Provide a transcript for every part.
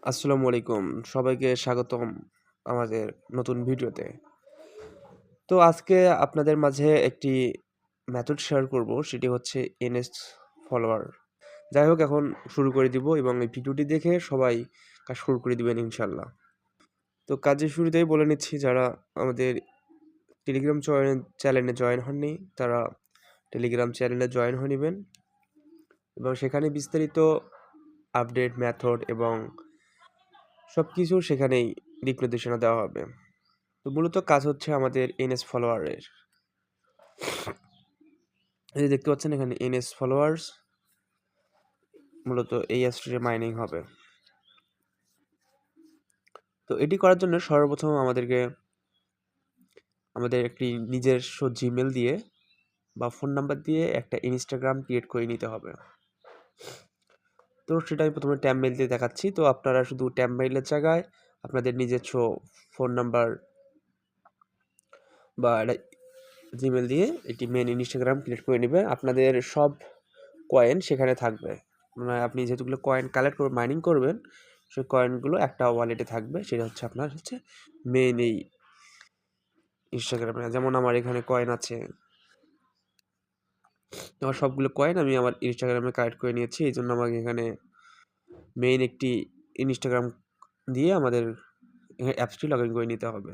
আসসালামু আলাইকুম। সবাইকে স্বাগতম আমাদের নতুন ভিডিওতে। তো আজকে আপনাদের মাঝে একটি মেথড শেয়ার করব, সেটি হচ্ছে এনএস ফলোয়ার। যাই হোক, এখন শুরু করে দিব এবং এই ভিডিওটি দেখে সবাই কাজ শুরু করে দিবেন ইনশাআল্লাহ। তো কাজের শুরুতেই বলে নিচ্ছি, যারা আমাদের টেলিগ্রাম চ্যানেলে জয়েন হননি তারা টেলিগ্রাম চ্যানেলে জয়েন হয়ে নিবেন এবং সেখানে বিস্তারিত আপডেট, মেথড এবং সবকিছু সেখানেই দিক নির্দেশনা দেওয়া হবে। তো মূলত কাজ হচ্ছে আমাদের এনএস ফলোয়ারের। এই যে দেখতে পাচ্ছেন এখানে এনএস ফলোয়ার্স, মূলত এই অ্যাপসটিতে মাইনিং হবে। তো এটি করার জন্য সর্বপ্রথম আমাদের একটি নিজস্ব জিমেল দিয়ে বা ফোন নাম্বার দিয়ে একটা ইনস্টাগ্রাম ক্রিয়েট করে নিতে হবে। তো সেটা আমি প্রথমে ট্যাব মেইল দিয়ে দেখাচ্ছি। তো আপনারা শুধু ট্যাব মেইলের জায়গায় আপনাদের নিজস্ব ফোন নাম্বার বা একটা জিমেল দিয়ে একটি মেন ইনস্টাগ্রাম ক্রিয়েট করে নেবেন। আপনাদের সব কয়েন সেখানে থাকবে। মানে আপনি যেহেতুগুলো কয়েন কালেক্ট করে মাইনিং করবেন, সেই কয়েনগুলো একটা ওয়ালেটে থাকবে। সেটা হচ্ছে আপনার মেইন এই ইনস্টাগ্রামে। যেমন আমার এখানে কয়েন আছে, আমার সবগুলো কয়েন আমি আমার ইনস্টাগ্রামে কালেক্ট করে নিয়েছি। এই জন্য আমাকে এখানে মেইন একটি ইনস্টাগ্রাম দিয়ে আমাদের অ্যাপসটি লগ ইন করে নিতে হবে।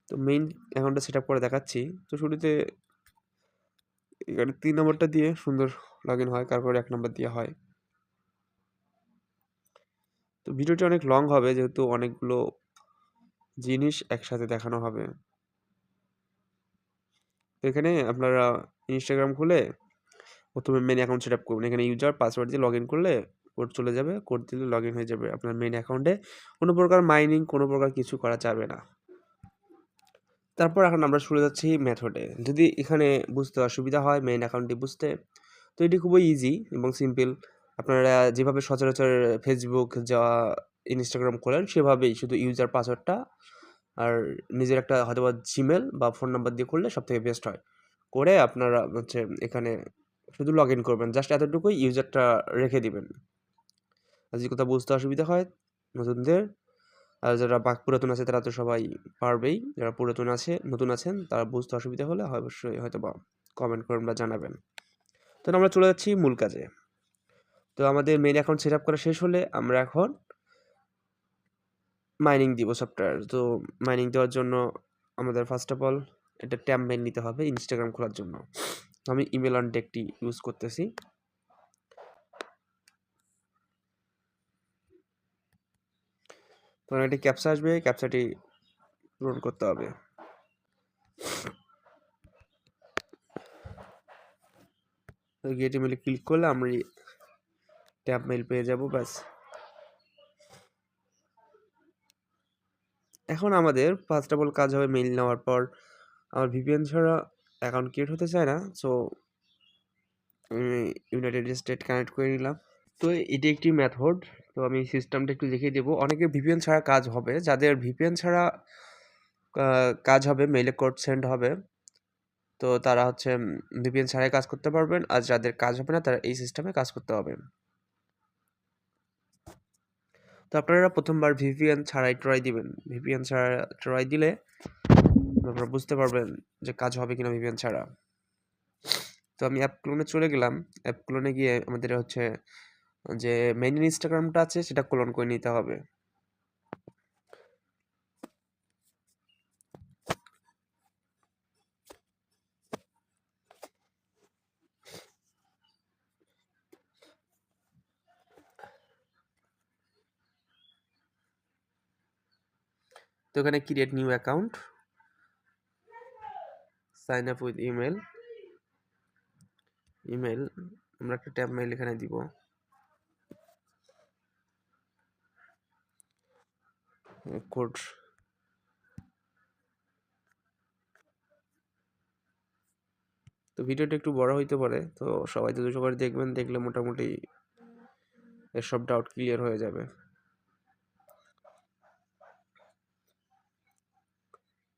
তো মেইন অ্যাকাউন্টটা সেট আপ করে দেখাচ্ছি। তো শুরুতে এখানে 3 নম্বরটা দিয়ে সুন্দর লগ ইন হয়, তারপরে 1 নম্বর দিয়ে হয়। তো ভিডিওটি অনেক লং হবে, যেহেতু অনেকগুলো জিনিস একসাথে দেখানো হবে। তো এখানে আপনারা ইনস্টাগ্রাম খুলে প্রথমে মেইন অ্যাকাউন্ট সেট আপ করবেন। এখানে ইউজার পাসওয়ার্ড দিয়ে লগ ইন করলে কোড চলে যাবে, কোড দিলে লগ ইন হয়ে যাবে আপনার মেইন অ্যাকাউন্টে। কোনো প্রকার মাইনিং, কোনো প্রকার কিছু করা যাবে না। তারপর এখন আমরা চলে যাচ্ছি মেথডে। যদি এখানে বুঝতে অসুবিধা হয় মেইন অ্যাকাউন্টটি বুঝতে, তো এটি খুবই ইজি এবং সিম্পল। আপনারা যেভাবে সচরাচর ফেসবুক যা ইনস্টাগ্রাম খোলেন সেভাবেই শুধু ইউজার পাসওয়ার্ডটা আর নিজের একটা হয়তোবা জিমেল বা ফোন নাম্বার দিয়ে করলে সবথেকে বেস্ট হয়। করে আপনারা এখানে শুধু লগ ইন করবেন। জাস্ট এতটুকুই ইউজারটা রেখে দিবেন। আর যদি কোথাও বুঝতে অসুবিধা হয় নতুনদের, আর যারা পুরাতন আছে তারা তো সবাই পারবেই। যারা নতুন আছেন তারা বুঝতে অসুবিধা হলে অবশ্যই হয়তোবা কমেন্ট করবেন বা জানাবেন। তো আমরা চলে যাচ্ছি মূল কাজে। তো আমাদের মেইন অ্যাকাউন্ট সেট আপ করা শেষ হলে আমরা এখন মাইনিং দিব সফটওয়্যার। তো মাইনিং দেওয়ার জন্য আমাদের ফার্স্ট অফ অল একটা ট্যাব মেইল নিতে হবে ইনস্টাগ্রাম খোলার জন্য। আমি ইমেল অন ডেকটি ইউজ করতেছি। তো একটি ক্যাপচা আসবে, ক্যাপচাটি পূরণ করতে হবে। তো গেট ইমেলে ক্লিক করলে আমরা ট্যাব মেইল পেয়ে যাব, ব্যাস। এখন আমাদের ফার্স্ট অফ অল কাজ হবে মেইল নেওয়ার পর আমার ভিপিএন ছাড়া অ্যাকাউন্ট ক্রিয়েট হতে চায় না। সো আমি ইউনাইটেড স্টেট কানেক্ট করে নিলাম। তো এটি একটি মেথড। তো আমি সিস্টেমটা একটু দেখিয়ে দেবো। অনেকের ভিপিএন ছাড়া কাজ হবে, যাদের ভিপিএন ছাড়া কাজ হবে, মেইলে কোড সেন্ড হবে, তো তারা ভিপিএন ছাড়াই কাজ করতে পারবেন। আর যাদের কাজ হবে না তারা এই সিস্টেমে কাজ করতে হবে। তো আপনারা প্রথমবার ভিপিএন ছাড়াই ট্রাই দিবেন। ভিপিএন ছাড়া ট্রাই দিলে আপনারা বুঝতে পারবেন যে কাজ হবে কিনা ভিপিএন ছাড়া। তো আমি অ্যাপ ক্লোনে চলে গেলাম। অ্যাপ ক্লোনে গিয়ে আমাদের যে মেইন ইনস্টাগ্রামটা আছে সেটা ক্লোন করে নিতে হবে। তো এখানে create new account, sign up with email আমরা একটা ট্যাব মেইল এখানে দিব। কোড তো ভিডিওটা একটু বড় হইতে পারে, তো সবাই ধৈর্য করে দেখবেন। দেখলে মোটামুটি এসব ডাউট ক্লিয়ার হয়ে যাবে।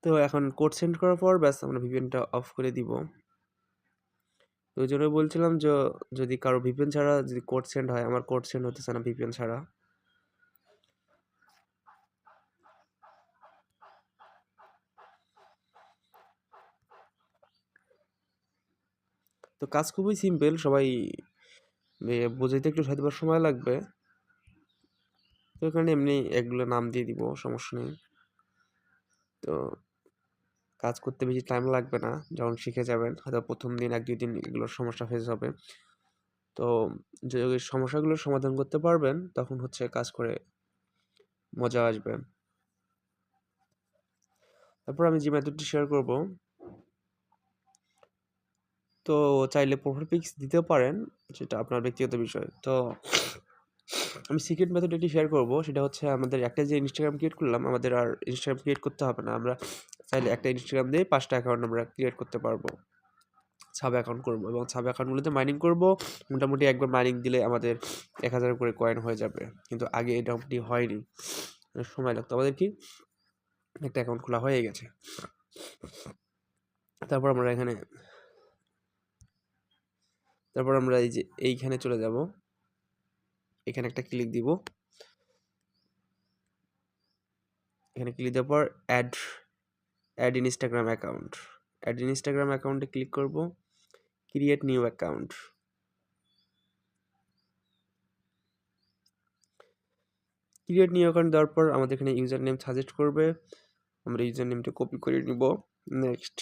তো এখন কোড সেন্ড করার পর ব্যাস আমরা ভিপিএনটা অফ করে দিব। তো ওই জন্য বলছিলাম যে যদি কারো ভিপিএন ছাড়া যদি কোড সেন্ড হয়, আমার কোড সেন্ড হতেছে না ভিপিএন ছাড়া। তো কাজ খুবই সিম্পল, সবাই বোঝাইতে একটু হয়তো বা সময় লাগবে। তো এখানে এমনি এগুলো নাম দিয়ে দিব, সমস্যা নেই। তো কাজ করতে বেশি টাইম লাগবে না, যখন শিখে যাবেন হয়তো প্রথম দিন 1-2 দিন এগুলোর সমস্যা ফেস হবে। তো যে ওই সমস্যাগুলোর সমাধান করতে পারবেন তখন হচ্ছে কাজ করে মজা আসবে। তারপর আমি যে মেথডটি শেয়ার করব, তো চাইলে প্রোফাইল পিকস দিতেও পারেন, সেটা আপনার ব্যক্তিগত বিষয়। তো আমি সিক্রেট মেথড এটি শেয়ার করব, সেটা হচ্ছে আমাদের একটা যে ইনস্টাগ্রাম ক্রিয়েট করলাম, আমাদের আর ইনস্টাগ্রাম ক্রিয়েট করতে হবে না। আমরা চাইলে একটা ইনস্টাগ্রাম দিয়ে 5টা অ্যাকাউন্ট আমরা ক্রিয়েট করতে পারবো। সাব অ্যাকাউন্ট করব এবং সাব অ্যাকাউন্টগুলোতে মাইনিং করব। মোটামুটি একবার মাইনিং দিলে আমাদের 1000 করে কয়েন হয়ে যাবে, কিন্তু আগে এরকমটি হয়নি, সময় লাগতো আমাদের। কি একটা অ্যাকাউন্ট খোলা হয়ে গেছে। তারপর আমরা এই যে এইখানে চলে যাব, এখানে একটা ক্লিক দিব। এখানে ক্লিক দেওয়ার পর add Instagram account, add Instagram অ্যাকাউন্টে ক্লিক করব, create new account. Create new account দেওয়ার পর আমাদের এখানে ইউজার নেম সাজেস্ট করবে, আমরা ইউজার নেমটা কপি করে নিব। নেক্সট,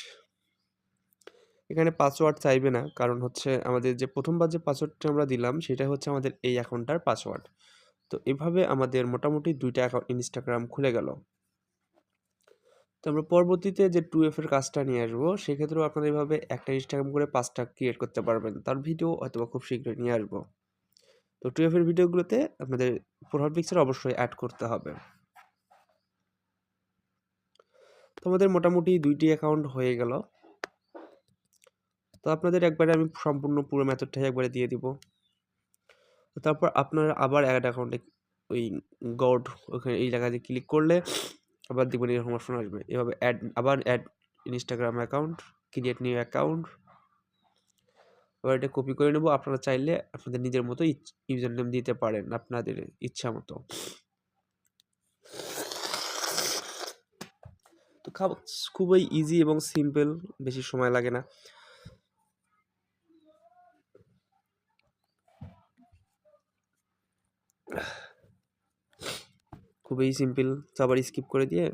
এখানে পাসওয়ার্ড চাইবে না, কারণ হচ্ছে আমাদের যে প্রথমবার যে পাসওয়ার্ডটা আমরা দিলাম সেটা হচ্ছে আমাদের এই অ্যাকাউন্টটার পাসওয়ার্ড। তো এভাবে আমাদের মোটামুটি 2টা অ্যাকাউন্ট ইনস্টাগ্রাম খুলে গেল। তো আমরা পরবর্তীতে যে 2F এর কাজটা নিয়ে আসবো, সেক্ষেত্রেও আপনারা এভাবে একটা ইনস্টাগ্রাম করে 5টা ক্রিয়েট করতে পারবেন। তার ভিডিও হয়তো খুব শীঘ্রই নিয়ে আসবো। তো 2F এর ভিডিওগুলোতে আপনাদের প্রোফাইল পিকচার অবশ্যই অ্যাড করতে হবে। তো আমাদের মোটামুটি 2টি অ্যাকাউন্ট হয়ে গেল। তো আপনাদের একবারে আমি সম্পূর্ণ পুরো মেথডটাই একবারে দিয়ে দিব। তারপর আপনারা আবার অ্যাড অ্যাকাউন্টে ওই গড ওখানে এই জায়গাতে ক্লিক করলে আবার দেখবেন এরকম অপশন আসবে। এভাবে add Instagram account, create new account. এবার এটা কপি করে নেব। আপনারা চাইলে আপনাদের নিজের মতো ইউজার নেম দিতে পারেন আপনাদের ইচ্ছা মতো। তো খুবই ইজি এবং সিম্পল, বেশি সময় লাগে না। খুবই সিম্পল। তো আবার স্কিপ করে দিয়ে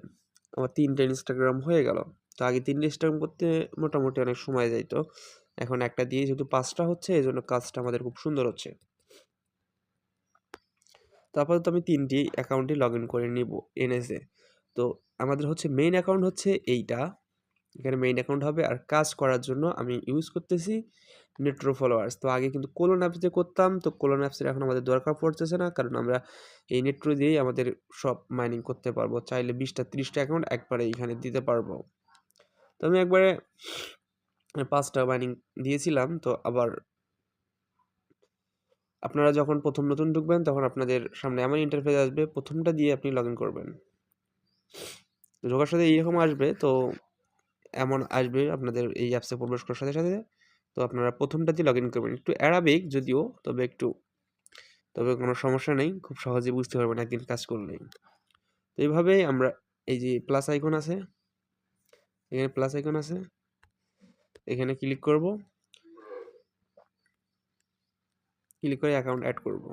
আমার 3টা ইনস্টাগ্রাম হয়ে গেল। তো আগে 3টা ইনস্টাগ্রাম করতে মোটামুটি অনেক সময় যাইতো, এখন একটা দিয়ে যেহেতু 5টা হচ্ছে, এই জন্য কাজটা আমাদের খুব সুন্দর হচ্ছে। তো আপাতত আমি 3টি অ্যাকাউন্টে লগ ইন করে নিব এনএসএ। তো আমাদের হচ্ছে মেইন অ্যাকাউন্ট হচ্ছে এইটা, এখানে মেইন অ্যাকাউন্ট হবে। আর কাজ করার জন্য আমি ইউজ করতেছি নেট্রো ফলোয়ার্স। তো আগে কিন্তু কোলন অ্যাপস দিয়ে করতাম, তো কোলন অ্যাপসের এখন আমাদের দরকার পড়তেছে না, কারণ আমরা এই নেট্রো দিয়েই আমাদের সব মাইনিং করতে পারবো। চাইলে 20টা 30টা অ্যাকাউন্ট একবারে এখানে দিতে পারবো। তো আমি একবারে 5টা মাইনিং দিয়েছিলাম। তো আবার আপনারা যখন প্রথম নতুন ঢুকবেন তখন আপনাদের সামনে এমন ইন্টারফেস আসবে, প্রথমটা দিয়ে আপনি লগ ইন করবেন। ঢোকার সাথে এইরকম আসবে। তো এমন আসবে আপনাদের এই অ্যাপসে প্রবেশ করার সাথে সাথে। তো আপনারা প্রথমটাতেই লগ ইন করবেন। একটু অ্যারাবিক যদিও, তবে কোনো সমস্যা নেই, খুব সহজেই বুঝতে পারবেন একদিন কাজ করলেই। তো এইভাবেই আমরা এই যে প্লাস আইকন আছে, এখানে প্লাস আইকন আছে, এখানে ক্লিক করব, ক্লিক করে অ্যাকাউন্ট অ্যাড করব।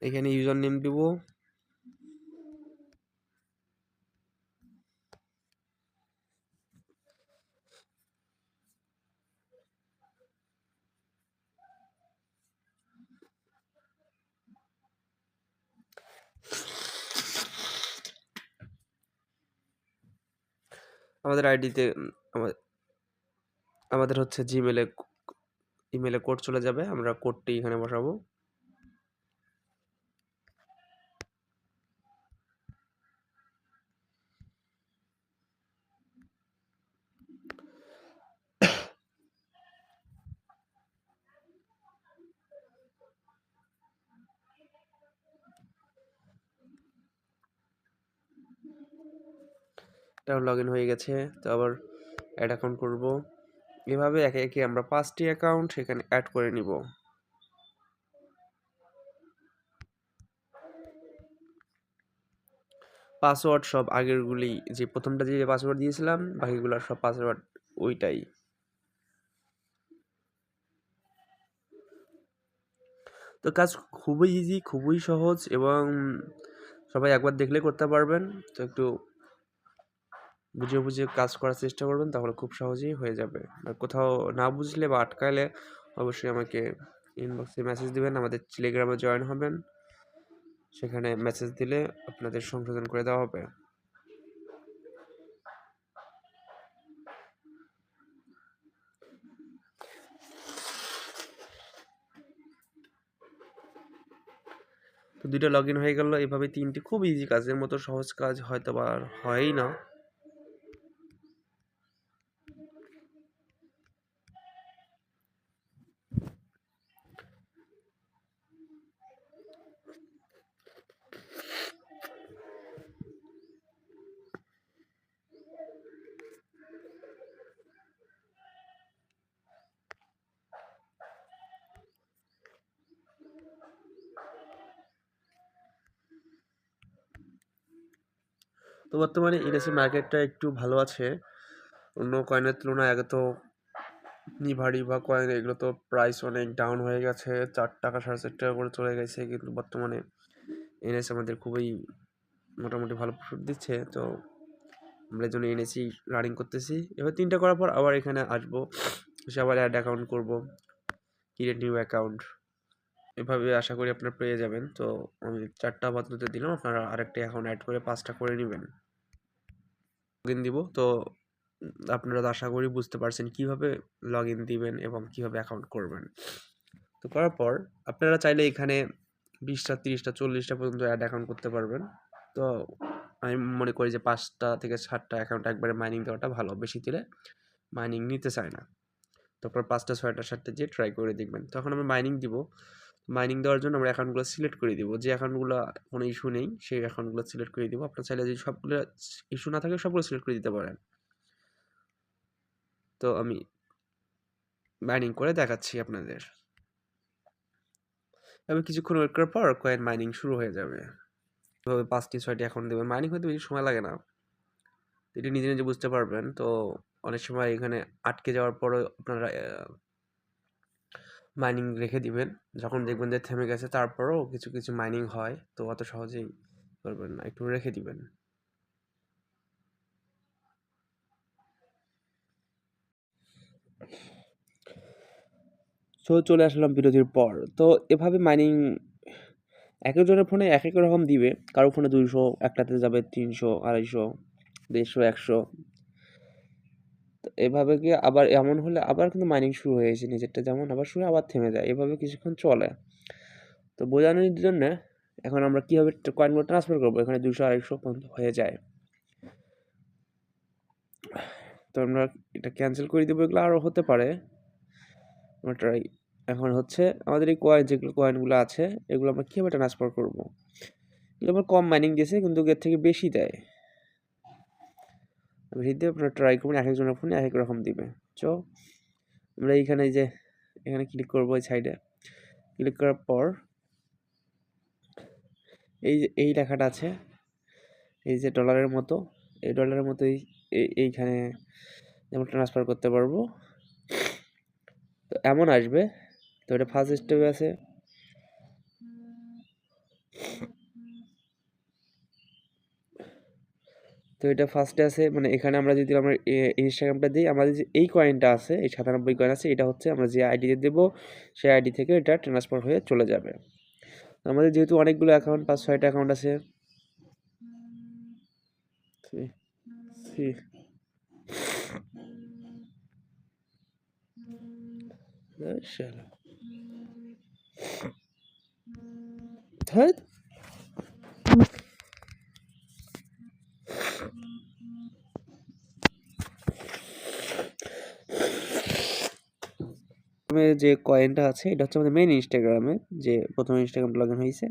এখানে ইউজার নেম দিব, আমাদের আইডিতে আমাদের হচ্ছে ইমেলে কোড চলে যাবে, আমরা কোডটি এখানে বসাবো। এটা লগ ইন হয়ে গেছে। তো আবার অ্যাড অ্যাকাউন্ট করব। এভাবে একে একে আমরা 5টি অ্যাকাউন্ট এখানে অ্যাড করে নিব। পাসওয়ার্ড সব আগেরগুলি, যে প্রথমটা যে পাসওয়ার্ড দিয়েছিলাম বাকিগুলোর সব পাসওয়ার্ড ওইটাই। তো কাজ খুবই ইজি, খুবই সহজ এবং সবাই একবার দেখলে করতে পারবেন। তো একটু বুঝে বুঝে কাজ করার চেষ্টা করবেন, তাহলে খুব সহজেই হয়ে যাবে। আর কোথাও না বুঝলে বা আটকালে অবশ্যই আমাকে ইনবক্সে মেসেজ দিবেন, আমাদের টেলিগ্রামে জয়েন হবেন, সেখানে মেসেজ দিলে আপনাদের সংশোধন করে দেওয়া হবে। তো 2টা লগ ইন হয়ে গেল। এভাবে 3টি খুব ইজি কাজের মতো সহজ কাজ হয়তো বা আর হয়ই না। তো বর্তমানে ইএনএসি মার্কেটটা একটু ভালো আছে অন্য কয়েনের তুলনায়। আগে তো নিভারি বা কয়েন এগুলো তো প্রাইস অনেক ডাউন হয়ে গেছে, 4 টাকা 4.5 টাকা করে চলে গেছে, কিন্তু বর্তমানে এনএস আমাদের খুবই মোটামুটি ভালো প্রফিট দিচ্ছে। তো আমরা এই জন্য এনএসি রানিং করতেছি। এবার 3টা করার পর আবার এখানে আসবো, এসে আবার অ্যাড অ্যাকাউন্ট করবো, ক্রিয়েট নিউ অ্যাকাউন্ট, এভাবে আশা করি আপনারা পেয়ে যাবেন। তো আমি 4টা আপাতত দিলাম, আপনারা আরেকটা অ্যাকাউন্ট অ্যাড করে 5টা করে নেবেন। লগ ইন দিব। তো আপনারা তো আশা করি বুঝতে পারছেন কীভাবে লগ ইন দিবেন এবং কীভাবে অ্যাকাউন্ট করবেন। তো করার পর আপনারা চাইলে এখানে 20টা 30টা 40টা পর্যন্ত অ্যাড অ্যাকাউন্ট করতে পারবেন। তো আমি মনে করি যে 5টা থেকে 7টা অ্যাকাউন্ট একবারে মাইনিং দেওয়াটা ভালো, বেশি দিলে মাইনিং নিতে চায় না। তারপর 5টা 6টা 7টা দিয়ে ট্রাই করে দেখবেন। তখন আমরা মাইনিং দিব। মাইনিং দেওয়ার জন্য আমরা অ্যাকাউন্টগুলো সিলেক্ট করে দিব, যে অ্যাকাউন্টগুলো কোনো ইস্যু নেই সেই অ্যাকাউন্টগুলো সিলেক্ট করে দিব। আপনার চাইলে যদি সবগুলো ইস্যু না থাকে সবগুলো সিলেক্ট করে দিতে পারেন। তো আমি মাইনিং করে দেখাচ্ছি আপনাদের। তবে কিছুক্ষণ ওয়েট করার পর কয়েন মাইনিং শুরু হয়ে যাবে। এভাবে 5টি 6টি অ্যাকাউন্ট দেবেন। মাইনিং হতে বেশি সময় লাগে না, এটি নিজে নিজে বুঝতে পারবেন। তো অনেক সময় এখানে আটকে যাওয়ার পরও আপনারা মাইনিং রেখে দিবেন, যখন দেখবেন যে থেমে গেছে তারপরেও কিছু কিছু মাইনিং হয়, তো অত সহজেই করবেন না, একটু রেখে দিবেন। সো চলে আসলাম বিরতির পর। তো এভাবে মাইনিং এক একজনের ফোনে এক এক রকম দিবে, কারো ফোনে 200, একটাতে যাবে 300, 250, 150, 100। তো এভাবে কি আবার এমন হলে আবার কিন্তু মাইনিং শুরু হয়ে গেছে, নিজেরটা যেমন আবার শুরু আবার থেমে যায়, এভাবে কিছুক্ষণ চলে। তো বোঝানোর জন্য এখন আমরা কীভাবে কয়েনগুলো ট্রান্সফার করবো, এখানে 200 250 পর্যন্ত হয়ে যায়। তো আমরা এটা ক্যান্সেল করে দেবো, এগুলো আরও হতে পারে। আমরা ট্রাই এখন হচ্ছে আমাদের এই কয়েন, যেগুলো কয়েনগুলো আছে এগুলো আমরা কীভাবে ট্রান্সফার করবো। এগুলো আবার কম মাইনিং দিয়েছে কিন্তু এর থেকে বেশি দেয়। ভিডিও আপনারা ট্রাই করবেন, এক একজনের ফোনে এক এক রকম দিবে। তো আমরা এইখানে যে এখানে ক্লিক করবো, এই সাইডে ক্লিক করার পর এই যে এই লেখাটা আছে, এই যে ডলারের মতো, এই ডলারের মতো এইখানে যেমন ট্রান্সফার করতে পারবো। তো এমন আসবে। তো এটা ফার্স্ট স্টেপে আছে। তো এটা ফার্স্টে আছে, মানে এখানে আমরা যদি আমরা ইনস্টাগ্রামটা দিই, আমাদের যে এই কয়েনটা আছে, এই 97 কয়েন আছে, এটা হচ্ছে আমরা যে আইডিতে দেবো সেই আইডি থেকে এটা ট্রান্সফার হয়ে চলে যাবে। আমাদের যেহেতু অনেকগুলো অ্যাকাউন্ট, 5-6টা অ্যাকাউন্ট আছে। যে কয়েনটা আছে এটা হচ্ছে আমাদের মেইন ইনস্টাগ্রামে, যে প্রথমে ইনস্টাগ্রাম লগ ইন হয়েছে,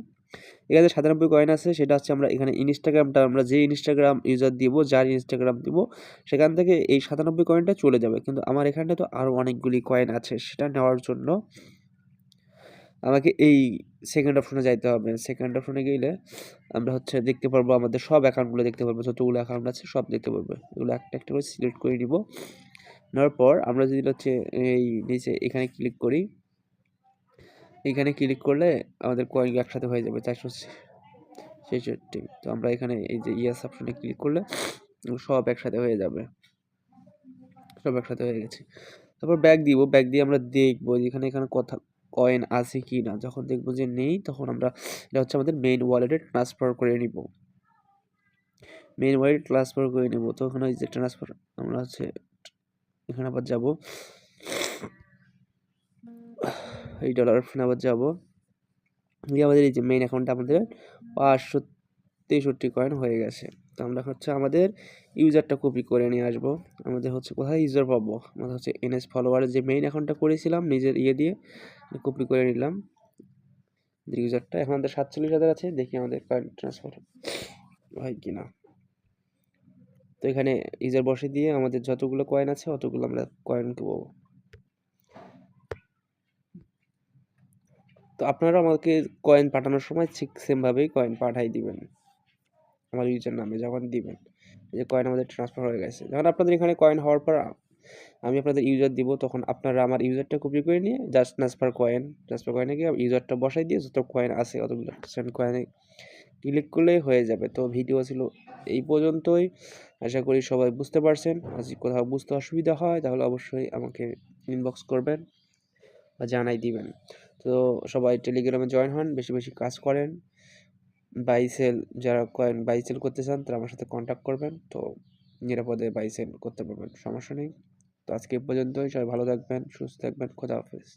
এখানে 97 কয়েন আছে। সেটা হচ্ছে আমরা এখানে ইনস্টাগ্রামটা, আমরা যে ইনস্টাগ্রাম ইউজার দিব, যার ইনস্টাগ্রাম দিব, সেখান থেকে এই 97 কয়েনটা চলে যাবে। কিন্তু আমার এখানটা তো আরও অনেকগুলি কয়েন আছে, সেটা নেওয়ার জন্য আমাকে এই সেকেন্ড অপশনে যাইতে হবে। সেকেন্ড অপশনে গেলে আমরা হচ্ছে দেখতে পারবো আমাদের সব অ্যাকাউন্টগুলো দেখতে পারবো, যতগুলো অ্যাকাউন্ট আছে সব দেখতে পারবো। এগুলো একটা একটা করে সিলেক্ট করে নিব। নেওয়ার পর আমরা যদি হচ্ছে এই নিচে এখানে ক্লিক করি, এখানে ক্লিক করলে আমাদের কয়েন একসাথে হয়ে যাবে 466। তো আমরা এখানে এই যে ইয়েস অপশনে ক্লিক করলে সব একসাথে হয়ে যাবে, সব একসাথে হয়ে গেছে। তারপর ব্যাক দিব, ব্যাক দিয়ে আমরা দেখবো যেখানে এখানে কথা কয়েন আছে কি না। যখন দেখবো যে নেই, তখন আমরা এটা হচ্ছে আমাদের মেইন ওয়ালেটে ট্রান্সফার করে নিব। মেইন ওয়ালেটে ট্রান্সফার করে নিব। তো ওখানে ওই যে ট্রান্সফার আমরা হচ্ছে এখানে আবার যাব, এই ডলার অপশনে আবার যাব, দিয়ে আমাদের এই যে মেইন অ্যাকাউন্টে আমাদের 563 কয়েন হয়ে গেছে। তো আমরা হচ্ছে আমাদের ইউজারটা কপি করে নিয়ে আসবো। আমাদের হচ্ছে কোথায় ইউজার পাবো, আমাদের হচ্ছে এনএস ফলোয়ারের যে মেইন অ্যাকাউন্টটা করেছিলাম নিজের ইয়ে দিয়ে কপি করে নিলাম ইউজারটা। এখন আমাদের 47,000 আছে, দেখি আমাদের কয়েন ট্রান্সফার হয় কিনা। তো এখানে ইউজার বসে দিয়ে আমাদের যতগুলো কয়েন আছে অতগুলো আমরা কয়েন পাবো। তো আপনারা আমাকে কয়েন পাঠানোর সময় ঠিক সেমভাবেই কয়েন পাঠাই দিবেন আমার ইউজার নামে যখন দিবেন। এই যে কয়েন আমাদের ট্রান্সফার হয়ে গেছে। যখন আপনাদের এখানে কয়েন হওয়ার পর আমি আপনাদের ইউজার দিব, তখন আপনারা আমার ইউজারটা কপি করে নিয়ে জাস্ট ট্রান্সফার কয়েনে গিয়ে ইউজারটা বসাই দিয়ে যত কয়েন আছে অতগুলো সেন্ড কয়েনে ক্লিক করলেই হয়ে যাবে। তো ভিডিও ছিল এই পর্যন্তই, আশা করি সবাই বুঝতে পারছেন। যদি কোথাও বুঝতে অসুবিধা হয় তাহলে অবশ্যই আমাকে ইনবক্স করবেন বা জানাই দিবেন। তো সবাই টেলিগ্রামে জয়েন হন, বেশি বেশি কাজ করেন। যারা কয়েন বাই সেল করতে চান তারা আমার সাথে কন্ট্যাক্ট করবেন, তো নিরাপদে বাই সেল করতে পারবেন, সমস্যা নেই। তো আজকে এ পর্যন্তই, সবাই ভালো থাকবেন, সুস্থ থাকবেন, খোদা হাফেজ।